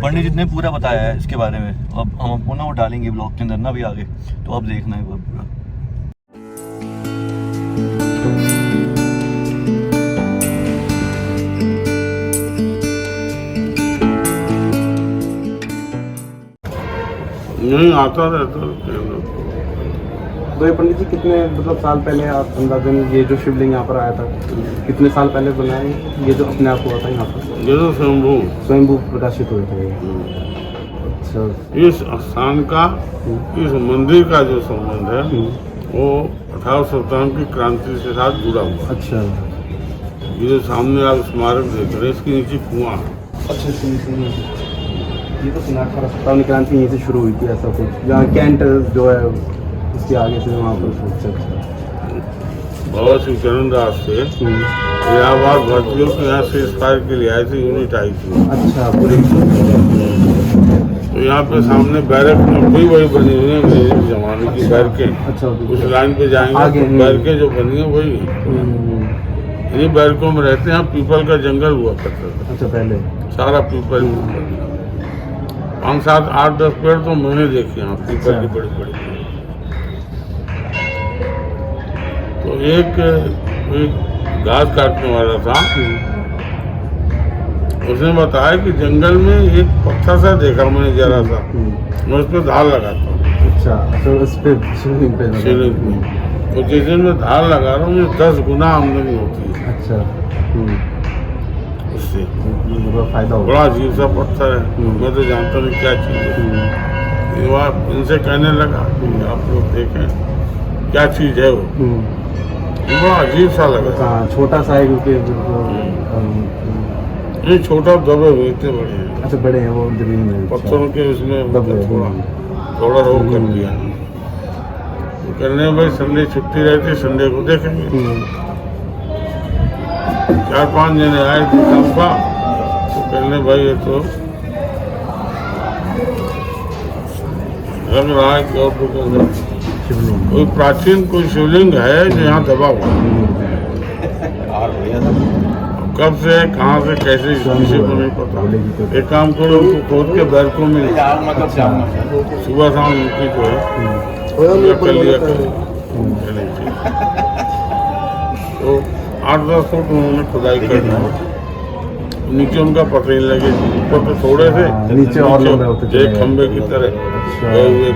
पंडित जी ने पूरा बताया है इसके बारे में। अब हम आपको ना वो डालेंगे ब्लॉग के अंदर ना भी आगे, तो अब देखना है वो पूरा। नहीं आता रहता। तो ये पंडित जी कितने मतलब साल पहले आप अंदाजन ये जो शिवलिंग यहाँ पर आया था कितने साल पहले बनाए, ये जो अपने आप हुआ था यहाँ पर? ये तो स्वयंभू प्रकाशित हुए थे। अच्छा, इस स्थान का इस मंदिर का जो संबंध है वो 1857 की क्रांति के साथ जुड़ा हुआ। अच्छा, ये जो सामने आप स्मारक देख रहे हैं इसके नीचे कुआं। अच्छा, ये तो सुना 1857 क्रांति यहीं से शुरू हुई थी ऐसा कुछ, जहाँ कैंट जो है उसके आगे से वहाँ पर। बाबा शिवचरण दास से इलाहाबाद भर्तियों के यहाँ से इंस्पायर के लिए आए थे, यूनिट आई थी। अच्छा, पूरे तो यहाँ पे सामने बैरक में भी वही बनी हुई है अंग्रेजी जमाने की बैरकें। अच्छा, उस लाइन पे जाएंगे तो बैरकें जो बनी है वही इन्हीं बैरकों में रहते हैं। पीपल का जंगल हुआ करता था। अच्छा, पहले सारा पीपल 5, 7, 8, 10 पेड़ तो मैंने देखे यहाँ पीपल की बड़ी बड़ी। तो एक घास काटने वाला था, उसने बताया कि जंगल में एक पत्थर सा देखा मैंने जरा सा, मैं उस पर धार लगाता हूँ। अच्छा, तो उस पे शिवलिंग पे तो जिस दिन मैं धार लगा रहा हूँ मुझे 10 गुना आमदनी होती है। अच्छा, उससे फायदा होगा। बड़ा अजीब सा पत्थर है, मैं तो जानता नहीं क्या चीज़ है। ये इनसे कहने लगा आप लोग देखें क्या चीज़ है वो। बड़ा अजीब सा लगा। हाँ, छोटा सा है क्योंकि ये छोटा दबे हुए इतने बड़े हैं। अच्छा, बड़े हैं वो जमीन में। पत्थरों के उसमें थोड़ा रोक कर दिया। तो कहने भाई संडे छुट्टी रहती, संडे को देखेंगे। 4-5 जने आए थे का, तो कहने भाई ये तो लग रहा है कि कोई प्राचीन कोई शिवलिंग है जो यहाँ दबा हुआ है। कब से है, कहाँ से, कैसे, किसी को नहीं पता। एक काम करो उनको खोद के बैरकों में सुबह शाम उनकी जो है कर लिया करो। तो 8-10 फुट उन्होंने खुदाई कर दी। नीचे उनका पता नहीं लगे, ऊपर तो थोड़े थे, नीचे और एक खंबे की तरह गए हुए।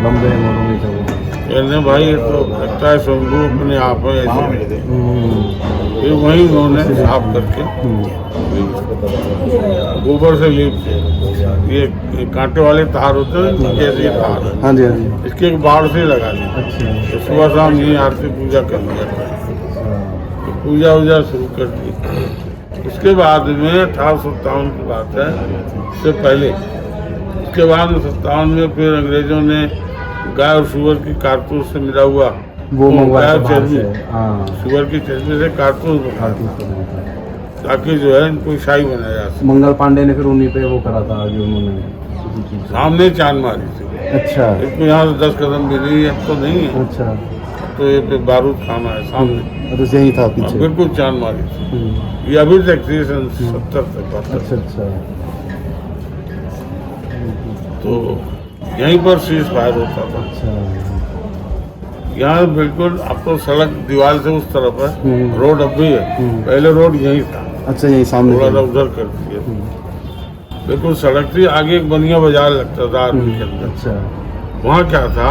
कहने भाई ये तो लगता है शंभू अपने आप है ऐसे। फिर वहीं उन्होंने साफ करके गोबर से लीप से, ये कांटे वाले तार होते हैं जैसे तार, हाँ जी, हाँ जी, इसके एक बाढ़ से लगा दी। तो सुबह शाम यही आरती पूजा कर लिया था। तो पूजा वूजा शुरू कर दी। उसके बाद में 1857 की बात है, इससे पहले उसके बाद में 57 में फिर अंग्रेजों ने गाय और सुअर की कारतूस से मिला हुआ वो मंगवाया चर्बी, सुअर की चर्बी से कारतूस ताकि जो है इनको शाही बनाया जा सके। मंगल पांडे ने फिर उन्हीं पे वो करा था जो उन्होंने सामने चांद मारी थी। अच्छा, इसको यहाँ से 10 कदम भी नहीं, अब तो नहीं है। अच्छा, तो ये पे बारूद खाना है सामने, तो यही था पीछे। बिल्कुल चांद मारी थी। ये अभी तक थी 70 तक। अच्छा, अच्छा, तो यहीं पर सीज फायर होता था। अच्छा, यहाँ बिल्कुल अब तो सड़क दीवार से उस तरफ है, रोड अब भी है, पहले रोड यहीं था। अच्छा, यही सामने थोड़ा सा उधर कर दिया, बिल्कुल सड़क थी। आगे एक बनिया बाजार लगता था आर्मी के अंदर। अच्छा, वहाँ क्या था,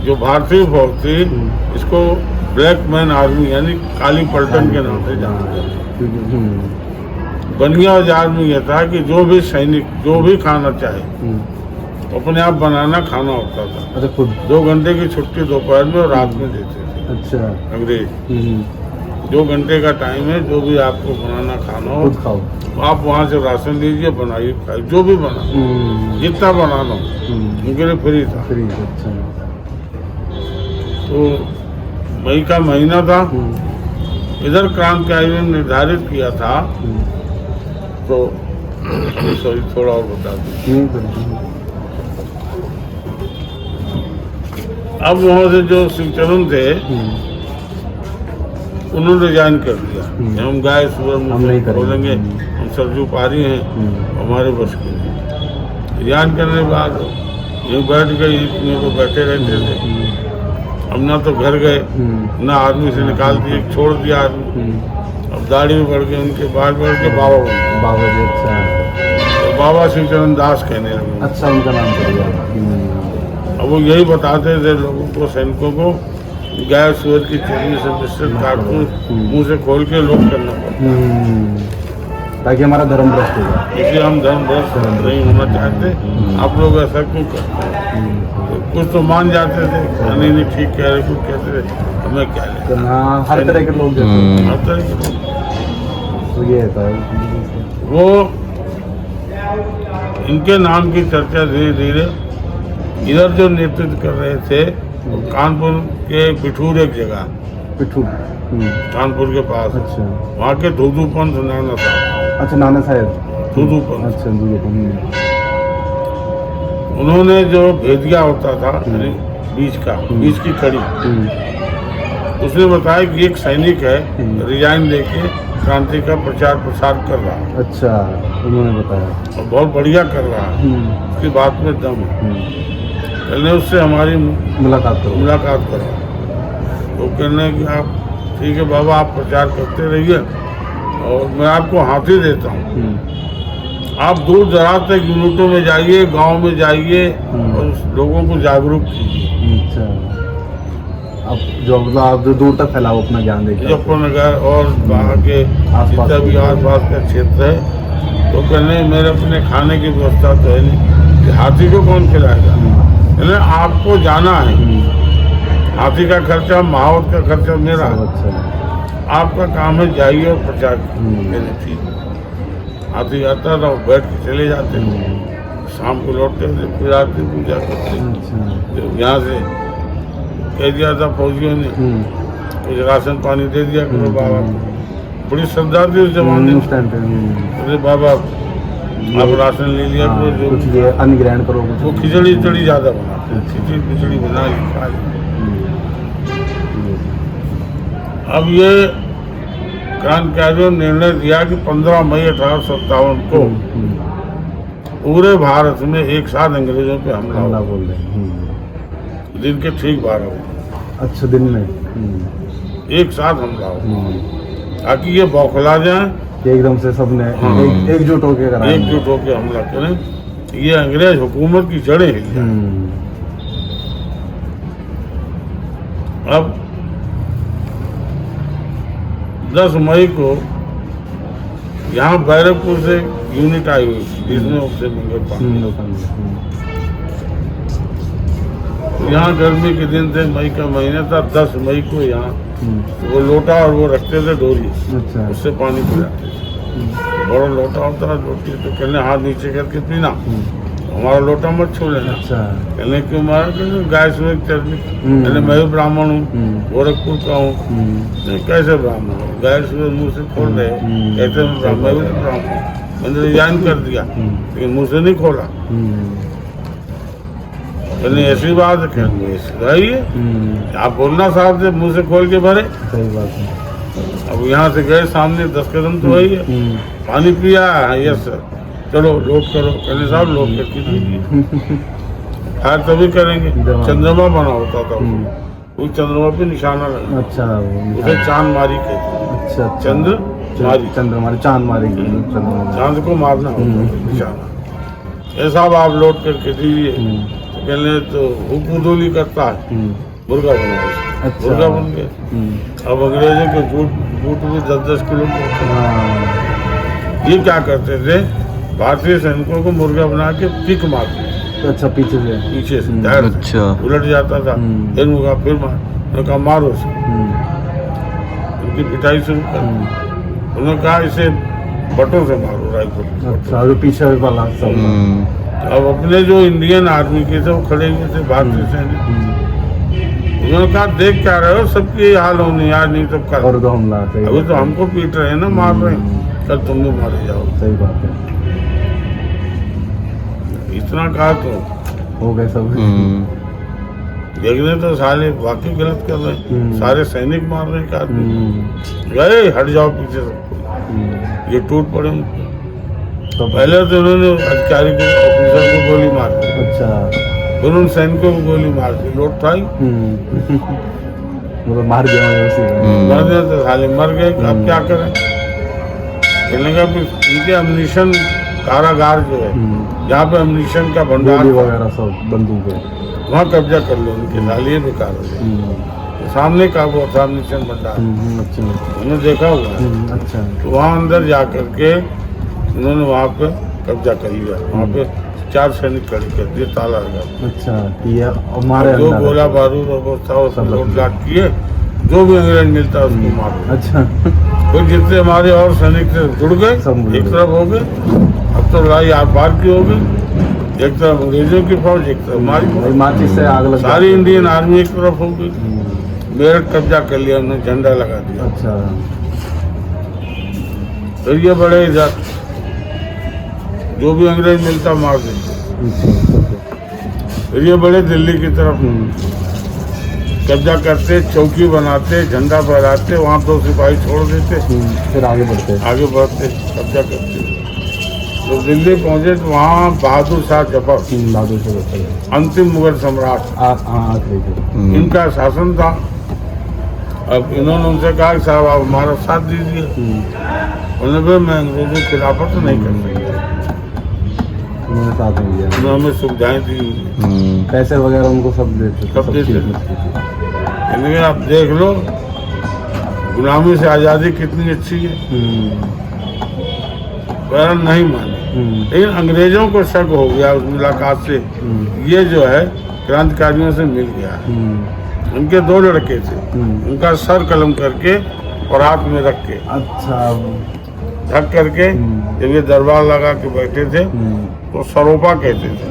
जो भारतीय फौज थी इसको ब्लैक मैन आर्मी यानी काली पलटन के नाम से जाना जाता। बनिया बाजार में यह था कि जो भी सैनिक जो भी खाना चाहे अपने आप बनाना खाना होता था। अच्छा, खुद 2 घंटे की छुट्टी दोपहर में और रात में देते थे। अच्छा, अंग्रेज 2 घंटे का टाइम है, जो भी आपको बनाना खाना हो खुद खाओ, आप वहाँ से राशन लीजिए, बनाइए, खाइए, जो भी बना जितना बनाना हो उनके लिए फ्री था। अच्छा, तो मई का महीना था, इधर क्रांतिकारी ने निर्धारित किया था। तो सॉरी थोड़ा और बता दूँ। अब वहाँ से जो शिवचरण थे उन्होंने रिजाइन कर दिया, हम गाय सुबह खोलेंगे, हम सरजू पारी हैं, हमारे बस के। रिजाइन करने के बाद यूँ बैठ गए, इतने को बैठे रहते थे। अब ना तो घर गए, ना आदमी से निकाल दिए, छोड़ दिया आदमी। अब दाढ़ी में बढ़ गए, उनके बाल बढ़ के बाबा बन गए। बाबा जी, अच्छा। तो बाबा शिवचरण दास कहने लगे। अच्छा, उनका नाम पड़ गया। अब वो यही बताते थे लोगों को, सैनिकों को, गाय सुअर की चर्बी से मिश्रित काटकर मुंह से खोल के लोग करना पड़ता, ताकि हमारा धर्म भ्रष्ट हो जाए। इसलिए हम धर्म भ्रष्ट नहीं होना चाहते। आप लोग ऐसा क्यों करते हैं? तो कुछ तो मान जाते थे, नहीं नहीं ठीक कह रहे, कुछ कहते थे, हमें क्या ले। हाँ, हर तरह के लोग जैसे। हर तरह के लोग। तो ये था वो इनके नाम की चर्चा धीरे धीरे इधर जो नेतृत्व कर रहे थे, कानपुर के बिठूर एक जगह, पिट्ठू। कानपुर के पास, अच्छा वहाँ के धूधू पंथ नाना साहब, अच्छा, नाना साहेब। धूधू पंथ, अच्छा, दूध। उन्होंने जो भेदिया होता था यानी बीच की कड़ी, उसने बताया कि एक सैनिक है रिजाइन लेके क्रांति का प्रचार प्रसार कर रहा है। अच्छा, उन्होंने बताया। और बहुत बढ़िया कर रहा है, उसकी बात में दम है। कहने उससे हमारी मुलाकात करो। तो कहने कि आप ठीक है बाबा, आप प्रचार करते रहिए और मैं आपको हाथी देता हूँ। आप दूर दराज तक यूनिटों में जाइए, गांव में जाइए और लोगों को जागरूक कीजिए। अच्छा, अब जो मतलब आप जो दूर तक फैलाओ अपना ज्ञान देकर, मुजफ्फरनगर और वहाँ के जितना भी आसपास का क्षेत्र है। तो कहने मेरे अपने खाने की व्यवस्था तो है नहीं, कि हाथी को कौन खिलाएगा? कहने आपको जाना है, हाथी का खर्चा, माहौत का खर्चा मेरा, आपका काम है जाइए और प्रचार कीजिए। ठीक, हाथी आता था, बैठ के चले जाते थे, शाम को लौटते थे, फिर आरती पूजा करते। यहाँ से कह दिया था फौजियों ने, कुछ राशन पानी दे दिया करो बाबा को। बड़ी श्रद्धा थी उस जमाने में। अरे बाबा आप राशन ले लिया करो, जो कुछ ये अन्न ग्रहण करो। वो खिचड़ी ज़्यादा बनाते, खिचड़ी बना ली, खा ली। अब ये क्रांतिकारियों ने निर्णय दिया कि 15 मई 1857 को पूरे भारत में एक साथ अंग्रेजों पे हमला बोल रहे हैं। दिन के ठीक 12 बजे। अच्छा, दिन में एक साथ हमला हो, ताकि ये बौखला जाए, एकदम से सबने एकजुट होकर एकजुट होकर हमला करें, ये अंग्रेज हुकूमत की जड़ें हिल जाएं। अब 10 मई को यहाँ बैरकपुर से यूनिट आई हुई थी, जिसमें उससे यहाँ गर्मी के दिन थे, मई का महीना था। 10 मई को यहाँ वो लोटा और वो रखते थे डोरी, अच्छा, उससे पानी पिलाते थे। बड़ा लोटा होता है, रोटी तो कहने हाथ नीचे करके पीना, हमारा लोटा मत छू लेना। अच्छा, कहने क्यों मारा? कहने गाय सुअर की चर्बी। कहने मैं भी ब्राह्मण हूँ, गोरखपुर का हूँ। कैसे ब्राह्मण हूँ? गाय सुअर मुँह से खोल रहे, कहते मैं भी ब्राह्मण। मैंने रिजाइन कर दिया, लेकिन मुँह से नहीं खोला। कहने ऐसी बात है? कहने आप बोलना साहब से मुँह से खोल के भरे। सही बात है। अब यहाँ से गए, सामने 10 कदम तो वही है, पानी पिया, यस सर, चलो लोड करो। कहने साहब लोड करके दीजिए, फायर तभी करेंगे। चंद्रमा बना होता था, वो चंद्रमा पे निशाना लगा। अच्छा, उसे चांद मारी कहते हैं। अच्छा, चंद्रमारी, चांद को मारना होता है निशाना। ऐसा आप लोड करके दीजिए। तो कहने तो हुकुदुली करता है, मुर्गा बनाओ। अच्छा, मुर्गा बन गया। अब अंग्रेजों के बूट भी 10-10 किलो के। ये क्या करते थे, भारतीय सैनिकों को मुर्गा बना के पिक मारते। अच्छा, पीछे से अच्छा, उलट जाता था, फिर मुर्गा फिर मार, कहा मारो उसे। उनकी पिटाई शुरू कर। उन्होंने कहा इसे बटों से मारो, राइफल। अच्छा, जो पीछे वाला सब। अब अपने जो इंडियन आर्मी के थे वो खड़े हुए थे, भारतीय सैनिक। उन्होंने कहा देख क्या रहे हो, सबकी यही हाल होनी यार, नहीं तो कर और तो हमला। अभी तो हमको पीट रहे हैं ना, मार रहे हैं, कल तुम भी मारे जाओ। सही बात है। इतना कहा तो हो गए सब। देखने तो साले वाकई गलत कर रहे हैं, सारे सैनिक मार रहे हैं। आदमी गए, हट जाओ पीछे सबको, ये टूट पड़े उनको। तो पहले तो उन्होंने अधिकारी को, ऑफिसर ऑफिसर को गोली मार दी, अच्छा फिर उन सैनिकों को गोली मार दी, लोट था ही मतलब मार दिया मुझे उसी में। मरने तो साले मर गए, अब क्या करें। कहने का भी इनके अम्निशन कारागार जो है, जहाँ पे अम्निशन का भंडार गोली वगैरह सब बंदूक है। वहाँ कब्जा कर लो उनके, साले ये बेकार हो गए। सामने का वो था अम्निशन भंडार, अच्छा उन्होंने देखा हुआ है। अच्छा तो वहाँ अंदर जा करके उन्होंने वहाँ पे कब्जा कर लिया, वहाँ पे 4 सैनिक खड़े कर दिए, ताला लगा। अच्छा ये हमारे जो अंदर गोला है। बारूद और वो था वो सब सब लोट लाट किए, जो भी अंग्रेज मिलता है उसको मार दिया। अच्छा फिर जितने हमारे और सैनिक थे जुड़ गए, सब जुड़ एक गए। तरफ हो गए। अब तो लड़ाई आर पार की हो गई, एक तरफ अंग्रेजों की फौज, एक तरफ हमारी वही फौज। माचिस से आग लग सारी जाती है। इंडियन आर्मी एक तरफ हो गई, मेरठ कब्जा कर लिया, उन्होंने झंडा लगा दिया। अच्छा फिर ये बड़े इधर जो भी अंग्रेज मिलता मार देते। फिर ये बड़े दिल्ली की तरफ कब्जा करते, चौकी बनाते, झंडा फहराते, वहाँ 2 सिपाही छोड़ देते, फिर आगे बढ़ते हैं। आगे बढ़ते, कब्जा करते। तो दिल्ली पहुंचे तो वहाँ बहादुर शाह जफर, बहादुर से बढ़ते हैं। अंतिम मुगल सम्राट, हाँ आखिरी के। इनका शासन था। अब इन्होंने उनसे कहा कि साहब आप हमारा साथ दीजिए। उन्होंने कहा मैं अंग्रेजों की खिलाफत तो नहीं कर सकता, उन्होंने साथ में दिया, उन्होंने हमें सुविधाएं दी, पैसे वगैरह उनको सब देते थे, सब देते चीज़ थे। मिलती थी। इनमें आप देख लो गुलामी से आज़ादी कितनी अच्छी है, पर नहीं माने। लेकिन अंग्रेजों को शक हो गया उस मुलाकात से, ये जो है क्रांतिकारियों से मिल गया। उनके 2 लड़के थे, उनका सर कलम करके और हाथ में रख के अच्छा ढक करके जब ये दरबार लगा के बैठे थे तो सरोपा कहते थे।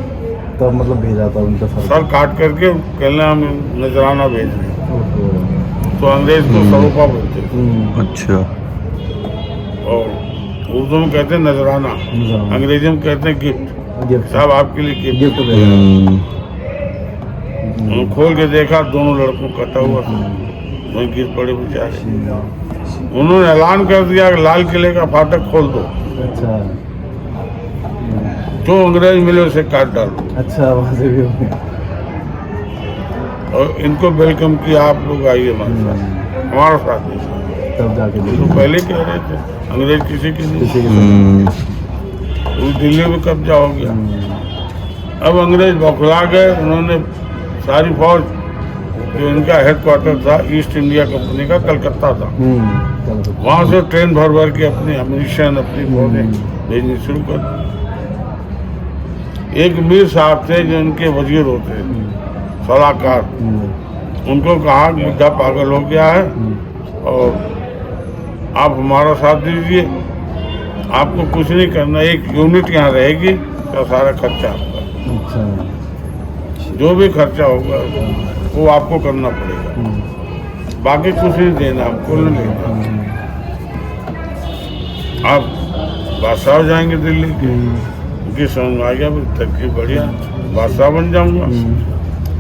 तब मतलब भेजा था उनका सर काट करके कहने हम नजराना भेज रहे हैं, तो अंग्रेज को सरोपा बोलते थे। अच्छा। और उर्दू में कहते हैं नजराना, अंग्रेजी में कहते हैं गिफ्ट। गिफ्ट साहब आपके लिए गिफ्ट। गिफ्ट भेजा। खोल के देखा, दोनों लड़कों कटा हुआ था, वहीं गिर पड़े बेचारे। उन्होंने ऐलान कर दिया कि लाल किले का फाटक खोल दो, अच्छा जो अंग्रेज मिले उसे काट डालो। अच्छा वहाँ से भी हो गया। और इनको वेलकम किया, आप लोग आइए हमारे साथ, हमारा साथ दीजिए। तब जाके तो पहले कह रहे थे अंग्रेज किसी की नहीं, किसी के उस दिल्ली में कब्जा हो गया। अब अंग्रेज बौखला गए, उन्होंने सारी फौज, जो इनका हेडक्वार्टर था ईस्ट इंडिया कंपनी का कलकत्ता था, वहाँ से ट्रेन भर भर के अपनी अम्युनिशन, अपनी फौजें भेजनी शुरू कर दी। एक मीर साहब थे जो उनके वजीर होते थे, सलाहकार, उनको कहा कि बुढ़ा पागल हो गया है और आप हमारा साथ दीजिए, आपको कुछ नहीं करना, एक यूनिट यहाँ रहेगी तो सारा खर्चा आपका, अच्छा जो भी खर्चा होगा वो आपको करना पड़ेगा, बाकी कुछ नहीं देना, हमको नहीं लेना। आप बादशाह हो जाएंगे दिल्ली के। उनकी समझ में आ गया तरकीब बढ़िया, बादशाह बन जाऊंगा।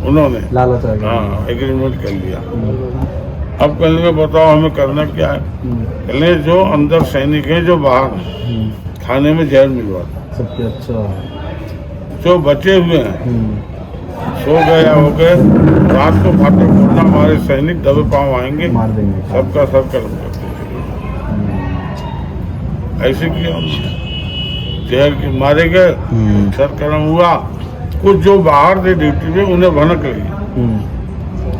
उन्होंने लालच आ गया। हाँ एग्रीमेंट कर लिया। अब कहने में बताओ हमें करना क्या है? कहने जो अंदर सैनिक हैं जो बाहर हैं, खाने में जहर मिलवा दो। सबके अच्छा जो बचे हुए हैं सो गया हो गए, रात को फाटक खोलना, हमारे सैनिक दबे पाँव आएंगे, मार देंगे सबका सर कलम कर देंगे। ऐसे किया हमने। जहर के मारे गए, सर कलम हुआ। कुछ जो बाहर थे ड्यूटी में उन्हें भनक लगी,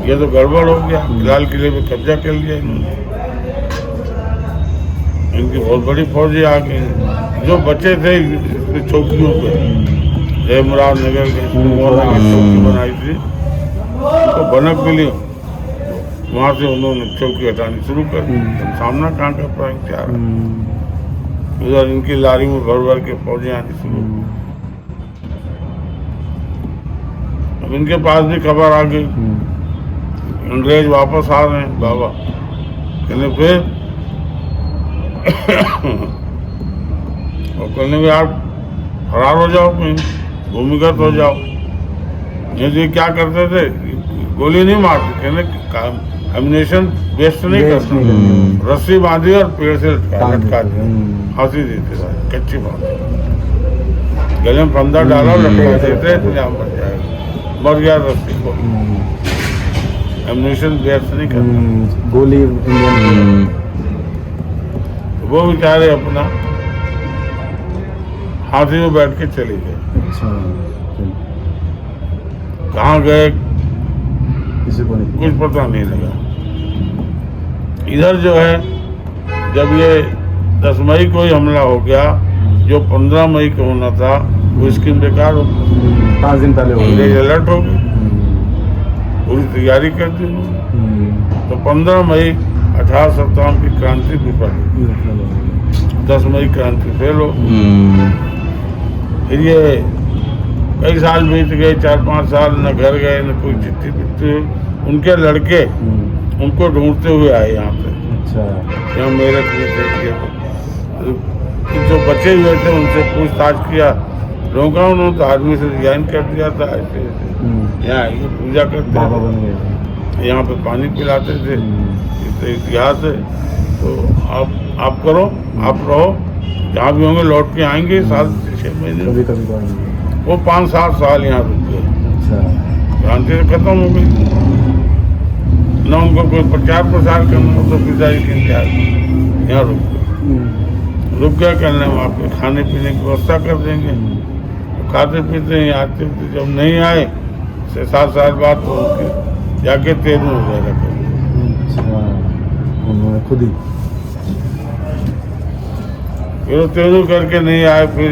ये तो गड़बड़ हो गया, लाल किले पे कब्जा कर लिया इन्होंने। इनकी बहुत बड़ी फौजें आ गई। जो बचे थे चौकियों पे, जयमराव नगर के चौकी बनाई थी, तो भनक मिली, वहाँ से उन्होंने चौकी हटानी शुरू कर दी। हम सामना कहाँ कर पाएंगे यार? उधर इनकी लारी में भर भर के फौजें आनी शुरू। अब इनके पास भी खबर आ गई, अंग्रेज वापस आ रहे हैं बाबा। कहने फिर और कहने भी आप फरार हो जाओ, कहीं भूमिगत हो जाओ। ये क्या करते थे, गोली नहीं मारते, कहने एमिनेशन वेस्ट नहीं करते, रस्सी बांधी और पेड़ से लटका दी, फांसी देते थे, कच्ची फांसी। गले में फंदा डाला लटका देते अपने आप मर जाएगा। मर गया रस्सी को, एम्यूनिशन व्यर्थ नहीं करना। गोली इंडियन वो बेचारे अपना हाथी में बैठ के चले गए। अच्छा कहाँ गए किसी को नहीं कुछ पता नहीं लगा। इधर जो है जब ये 10 मई को ही हमला हो गया, जो 15 मई को होना था वो स्कीम बेकार हो गई। 5 दिन पहले हो गई। रेड अलर्ट हो गई, पूरी तैयारी कर दी उन्होंने। तो 15 मई 1857 की क्रांति विफल हुई, 10 मई क्रांति फेल हो। फिर ये कई साल बीत गए, 4-5 साल, न घर गए न कोई चिट्ठी पिट्ठी। उनके लड़के उनको ढूंढते हुए आए यहाँ पे। अच्छा यहाँ मेरठ में थे, जो बचे हुए थे उनसे पूछताछ किया, रोका उन्होंने तो आदमी से रिजाइन कर दिया था। ऐसे यहाँ आएंगे पूजा करते बाबा बन गए। यहाँ पे पानी पिलाते थे, इतिहास है। तो आप करो, आप रहो, जहाँ भी होंगे लौट के आएंगे 7-6 महीने। कभी कभी वो 5-7 साल यहाँ रुक गए। अच्छा क्रांति तो खत्म हो गई, न उनको कोई प्रचार प्रसार करना हो तो पिताजी के क्या यहाँ रुक गया। करने में आपके खाने पीने की व्यवस्था कर देंगे, खाते पीते हैं, आते थे। जब नहीं आए 7 साल बाद तो उनके जाके 13 हो जाएगा। अच्छा उन्होंने खुद ही फिर 13 करके नहीं आए। फिर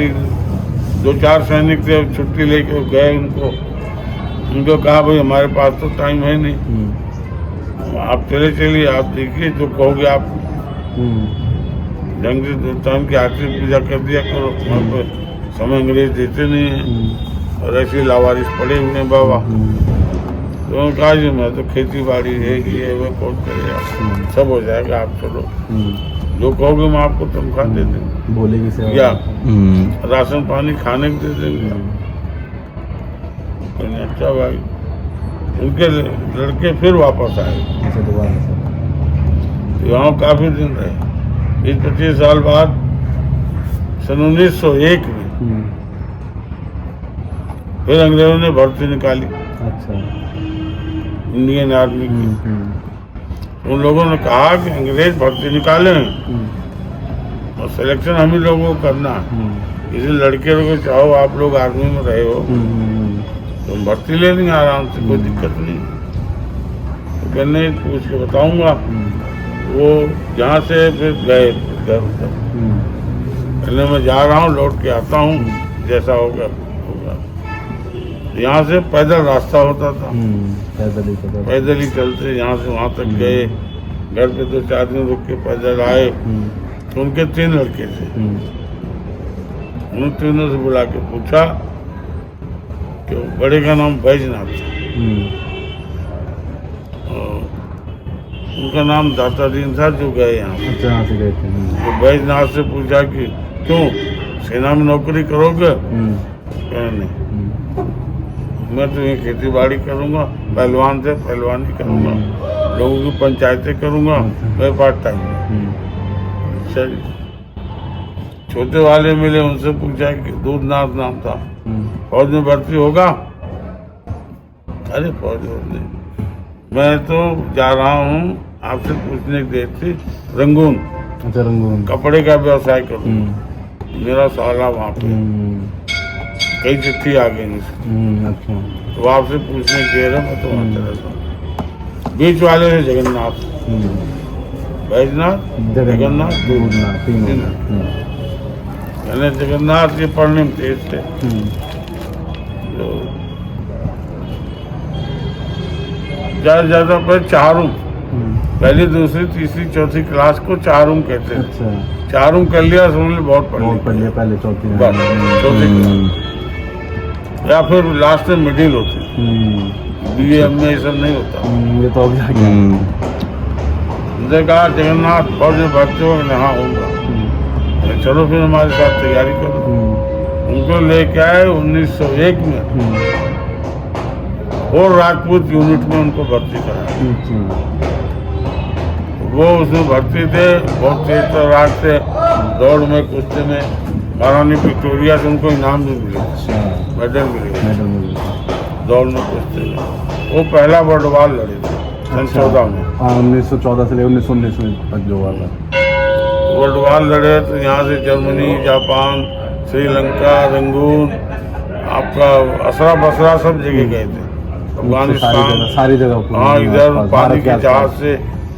2-4 सैनिक थे, छुट्टी लेके गए। उनको कहा भाई हमारे पास तो टाइम है नहीं, आप चले चलिए, आप देखिए जो कहोगे आप। जंग से टाइम की आखिरी पूजा कर दिया करो, वहाँ पे समय अंग्रेज देते नहीं हैं और ऐसे लावारिस पड़े हुए हैं बाबा। तो उन्होंने कहा जी मैं तो खेती बाड़ी है, ये वो कौन करेगा, सब हो जाएगा, आप चलो, जो कहोगे मैं आपको तनख्वाह दे देंगे, बोले भी से या राशन पानी खाने को दे देंगे। अच्छा भाई, उनके लड़के फिर वापस आए। अच्छा दोबारा से यहाँ काफी दिन रहे। 20-25 साल बाद सन 1901 में फिर अंग्रेजों ने भर्ती निकाली अच्छा इंडियन आर्मी की। उन लोगों ने कहा कि अंग्रेज भर्ती निकाले हैं और सिलेक्शन हम ही लोगों को करना है। किसी लड़के को चाहो आप लोग आर्मी में रहे हो तो भर्ती ले लेंगे आराम से, कोई दिक्कत नहीं। तो कहने पूछ के बताऊंगा। वो यहाँ से फिर गए घर तक, कहने मैं जा रहा हूँ, लौट के आता हूँ, जैसा होगा होगा। यहाँ से पैदल रास्ता होता था, पैदल ही चलते यहाँ से वहाँ तक गए। घर पे 2-4 दिन रुक के पैदल आए। तो उनके 3 लड़के थे। उन तीनों से बुला के पूछा कि बड़े का नाम बैजनाथ था, उनका नाम दाता दीन था, जो गए यहाँ। अच्छा से गए थे। तो बैजनाथ से पूछा कि क्यों सेना में नौकरी करोगे? कहे नहीं, मैं तो ये खेती बाड़ी करूँगा, पहलवान थे पहलवानी करूँगा, लोगों की पंचायतें करूँगा, मैं पार्ट टाइम। अच्छा जी। छोटे वाले मिले, उनसे पूछा कि दूधनाथ नाम था, फौज में भर्ती होगा? अरे फौज नहीं, मैं तो जा रहा हूँ, आपसे पूछने की देर थी, रंगून। अच्छा रंगून कपड़े का व्यवसाय करूँ, मेरा साला वहाँ पे। कई चिट्ठी आ गई मुझे। अच्छा तो आपसे पूछने के लिए मैं तो वहाँ चला था। बीच वाले थे जगन्नाथ, बैजनाथ, जगन्नाथ, दूधनाथ, तीनों। मैंने जगन्नाथ के पढ़ने में तेज थे। तो ज्यादा पर 4 पहली, दूसरी, तीसरी, चौथी क्लास को 4 कहते हैं। अच्छा 4 कर लिया, समझ लो बहुत पढ़ लिया पहले, चौथी चौथी क्लास, या फिर लास्ट में मिडिल होती। BA में ये सब नहीं होता। ये तो अभी आ गया। मुझे कहा जगन्नाथ फौज में भर्ती हो? हाँ होगा। चलो फिर हमारे साथ तैयारी करो। उनको लेके आए 1901 में, और राजपूत यूनिट में उनको भर्ती कराया। वो उसमें भर्ती थे, बहुत तेज तर्रार थे, दौड़ में, कुश्ती में, महारानी विक्टोरिया से उनको इनाम भी मिले, अच्छा मेडल मिले मेडल मिल गया। दौड़ में कुश्ती में। वो पहला वर्ल्ड वार लड़े थे सन 14 में। हाँ 1914 से लेकर 1919 में तक जो हुआ था। वर्ल्ड वार लड़े तो यहाँ से जर्मनी, जापान, श्रीलंका, रंगून, आपका असरा बसरा सब जगह गए थे, अफगानिस्तान, सारी जगह हाँ इधर पानी के जहाज से,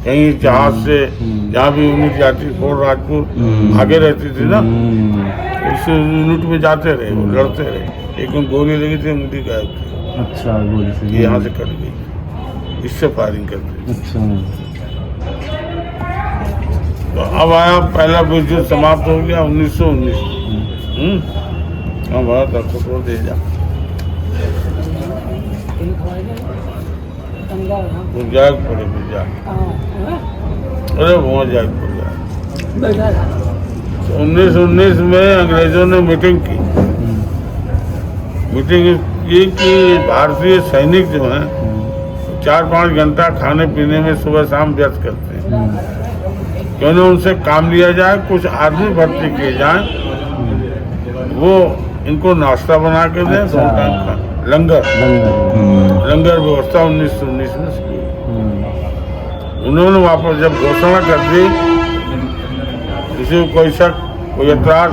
कहीं जहाज से, जहाँ भी यूनिट जाती फोर्ट राजपुर आगे रहती थी ना, उस यूनिट में जाते रहे, वो लड़ते रहे। एक में गोली लगी थी, मुंडी गायब थी, अच्छा गोली से ये यहाँ से कट गई, इससे फायरिंग करते। अच्छा तो अब आया पहला विश्व युद्ध समाप्त हो गया 1919। हाँ भारत आपको तो दे जा जाग पड़े जा, अरे वहाँ जाग पड़ जाए। 1919 में अंग्रेजों ने मीटिंग की, मीटिंग की कि भारतीय सैनिक जो हैं 4-5 घंटा खाने पीने में सुबह शाम व्यस्त करते हैं, क्यों न उनसे काम लिया जाए, कुछ आदमी भर्ती किए जाएं, वो इनको नाश्ता बना के दें, अच्छा। 2 टाइम का लंगर व्यवस्था 1919 में शुरू हुई। उन्होंने वापस जब घोषणा कर दी, किसी को कोई शक, कोई एतराज,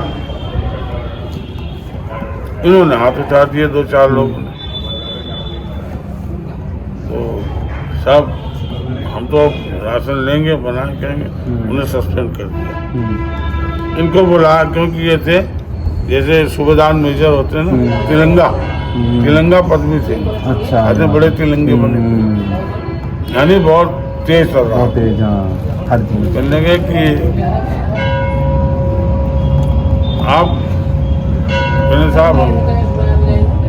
इन्होंने हाथ उठा दिए 2-4 लोगों ने, तो सब हम तो राशन लेंगे बना करेंगे, उन्हें सस्पेंड कर दिया। इनको बुलाया क्योंकि ये थे जैसे सूबेदार मेजर होते हैं ना, तिरंगा पदवी थे, अच्छा ऐसे बड़े तिरंगे बने, यानी बहुत तेज चल रहा, बहुत तेज, हाँ हर चीज। कहने लगे कि आप मैंने साहब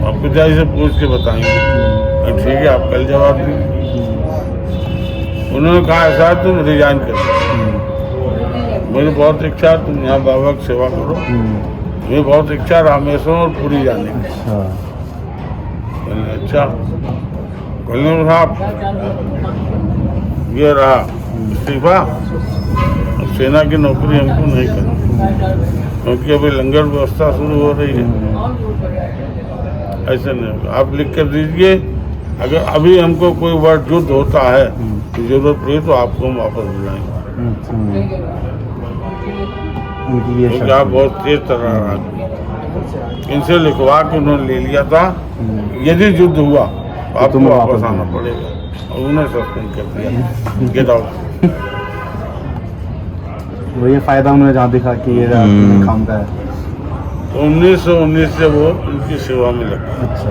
आप पिताजी से पूछ के बताएंगे, ठीक है आप कल जवाब देंगे। उन्होंने कहा ऐसा तुम रिजाइन कर दो, मुझे बहुत इच्छा तुम यहाँ बाबा की सेवा करो, मुझे बहुत इच्छा रामेश्वरम और पुरी जाने की। अच्छा कल्याण साहब ये रहा इस्तीफा, अब सेना की नौकरी हमको नहीं करनी, क्योंकि अभी लंगर व्यवस्था शुरू हो रही है, ऐसे नहीं होगा। आप लिख कर दीजिए, अगर अभी हमको कोई वर्ड युद्ध होता है तो जरूरत पड़ी तो आपको हम वापस बुलाएंगे, क्योंकि आप बहुत तेज तर्रार आदमी। इनसे लिखवा के उन्होंने ले लिया था, यदि युद्ध हुआ तो आपको वापस आना पड़ेगा, और उन्हें सस्पेंड कर दिया, गेट आउट। वही फायदा उन्होंने जहाँ दिखा कि ये काम का है। 1919 से वो उनकी सेवा में लगा। अच्छा